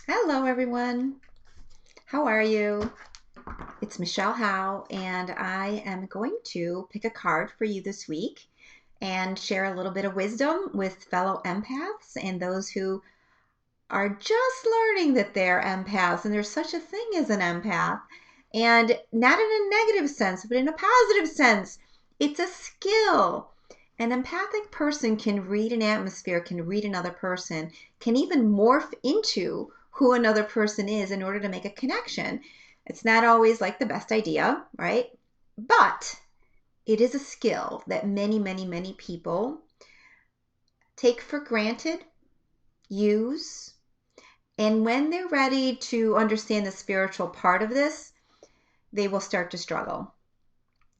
Hello, everyone. How are you? It's Michelle Howe, and I am going to pick a card for you this week and share a little bit of wisdom with fellow empaths and those who are just learning that they're empaths and there's such a thing as an empath. And not in a negative sense, but in a positive sense. It's a skill. An empathic person can read an atmosphere, can read another person, can even morph into who another person is in order to make a connection. It's not always like the best idea, right? But it is a skill that many, many, many people take for granted, use, and when they're ready to understand the spiritual part of this, they will start to struggle.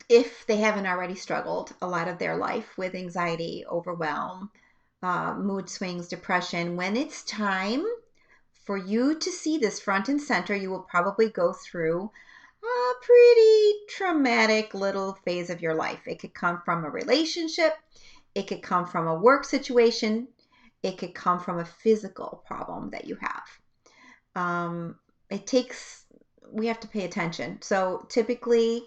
If they haven't already struggled a lot of their life with anxiety, overwhelm, mood swings, depression, when it's time for you to see this front and center, you will probably go through a pretty traumatic little phase of your life. It could come from a relationship, it could come from a work situation, it could come from a physical problem that you have. It takes, we have to pay attention. So typically,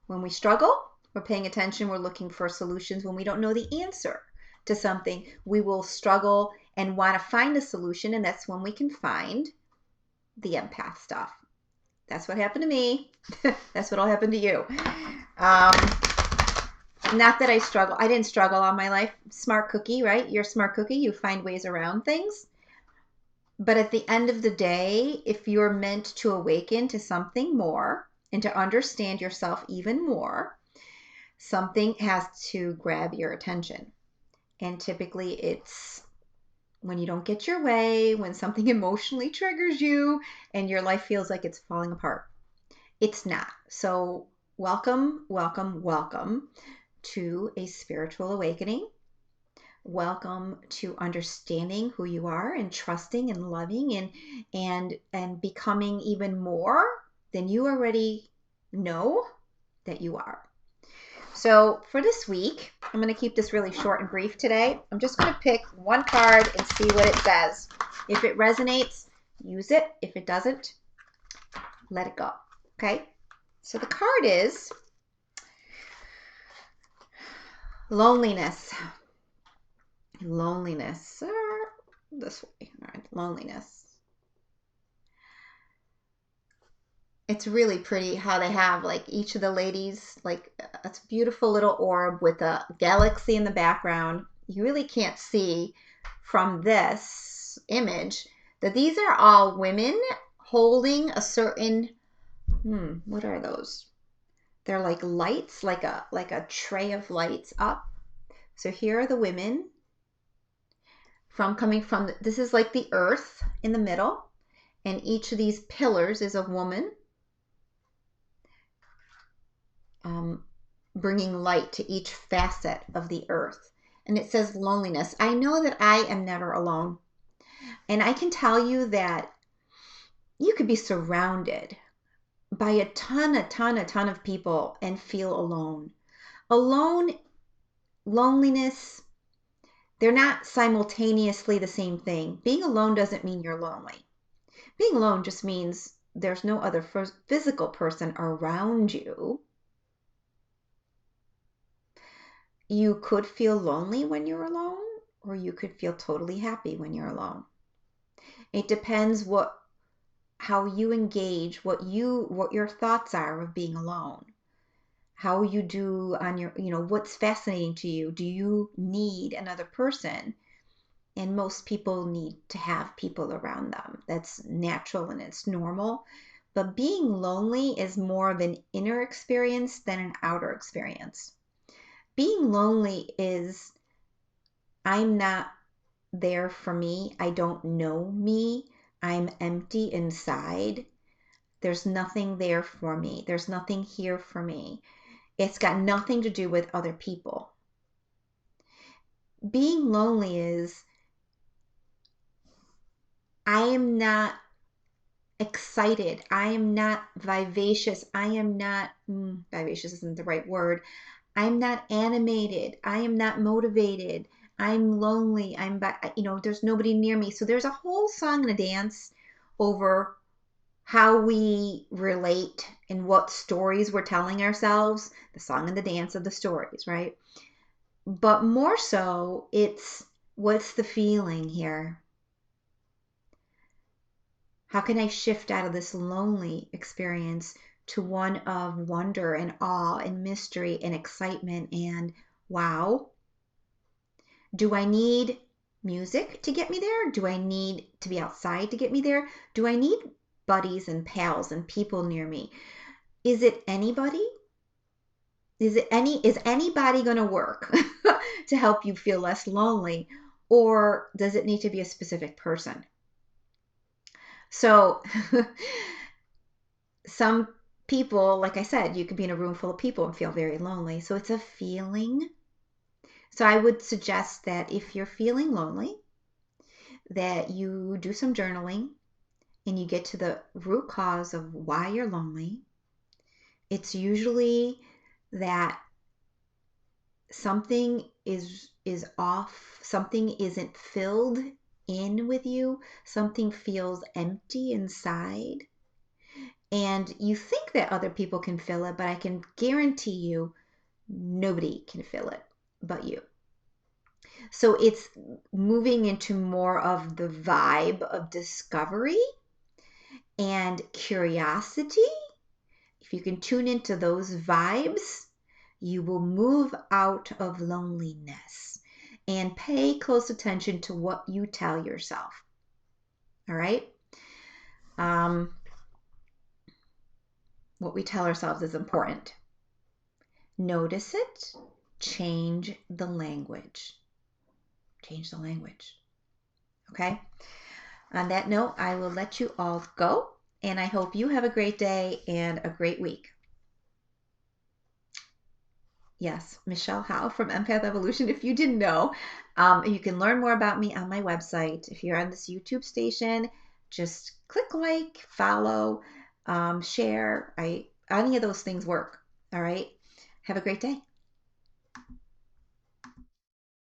when we struggle, we're paying attention, we're looking for solutions. When we don't know the answer to something, we will struggle and want to find a solution, and that's when we can find the empath stuff. That's what happened to me. That's what'll happen to you. Not that I struggle. I didn't struggle all my life. Smart cookie, right? You're a smart cookie. You find ways around things. But at the end of the day, if you're meant to awaken to something more and to understand yourself even more, something has to grab your attention. And typically it's when you don't get your way, when something emotionally triggers you and your life feels like it's falling apart. It's not. So welcome, welcome, welcome to a spiritual awakening. Welcome to understanding who you are and trusting and loving and becoming even more than you already know that you are. So for this week, I'm going to keep this really short and brief today. I'm just going to pick one card and see what it says. If it resonates, use it. If it doesn't, let it go. Okay? So the card is loneliness. Loneliness. This way. All right, loneliness. It's really pretty how they have like each of the ladies, like it's a beautiful little orb with a galaxy in the background. You really can't see from this image that these are all women holding a certain, what are those? They're like lights, like a tray of lights up. So here are the women coming from, this is like the earth in the middle, and each of these pillars is a woman bringing light to each facet of the earth. And it says loneliness. I know that I am never alone. And I can tell you that you could be surrounded by a ton of people and feel alone. Alone, loneliness, they're not simultaneously the same thing. Being alone doesn't mean you're lonely. Being alone just means there's no other physical person around you. You could feel lonely when you're alone, or you could feel totally happy when you're alone. It depends how you engage, what your thoughts are of being alone. How you do on your, what's fascinating to you. Do you need another person? And most people need to have people around them. That's natural and it's normal. But being lonely is more of an inner experience than an outer experience. Being lonely is, I'm not there for me. I don't know me. I'm empty inside. There's nothing there for me. There's nothing here for me. It's got nothing to do with other people. Being lonely is, I am not excited. I am not vivacious. I am not, vivacious isn't the right word. I'm not animated. I am not motivated. I'm lonely. There's nobody near me. So there's a whole song and a dance over how we relate and what stories we're telling ourselves, the song and the dance of the stories, right? But more so, it's what's the feeling here? How can I shift out of this lonely experience to one of wonder and awe and mystery and excitement and wow? Do I need music to get me there? Do I need to be outside to get me there? Do I need buddies and pals and people near me? Is it anybody? Is anybody going to work to help you feel less lonely, or does it need to be a specific person? So some people, like I said, you could be in a room full of people and feel very lonely. So it's a feeling. So I would suggest that if you're feeling lonely, that you do some journaling and you get to the root cause of why you're lonely. It's usually that something is off, something isn't filled in with you, something feels empty inside. And you think that other people can fill it, but I can guarantee you nobody can fill it but you. So it's moving into more of the vibe of discovery and curiosity. If you can tune into those vibes, you will move out of loneliness and pay close attention to what you tell yourself. All right? What we tell ourselves is important. Notice it, change the language. Change the language. Okay? On that note, I will let you all go, and I hope you have a great day and a great week. Yes, Michelle Howe from Empath Evolution. If you didn't know, you can learn more about me on my website. If you're on this YouTube station, just click like, follow, share. Any of those things work. All right. Have a great day.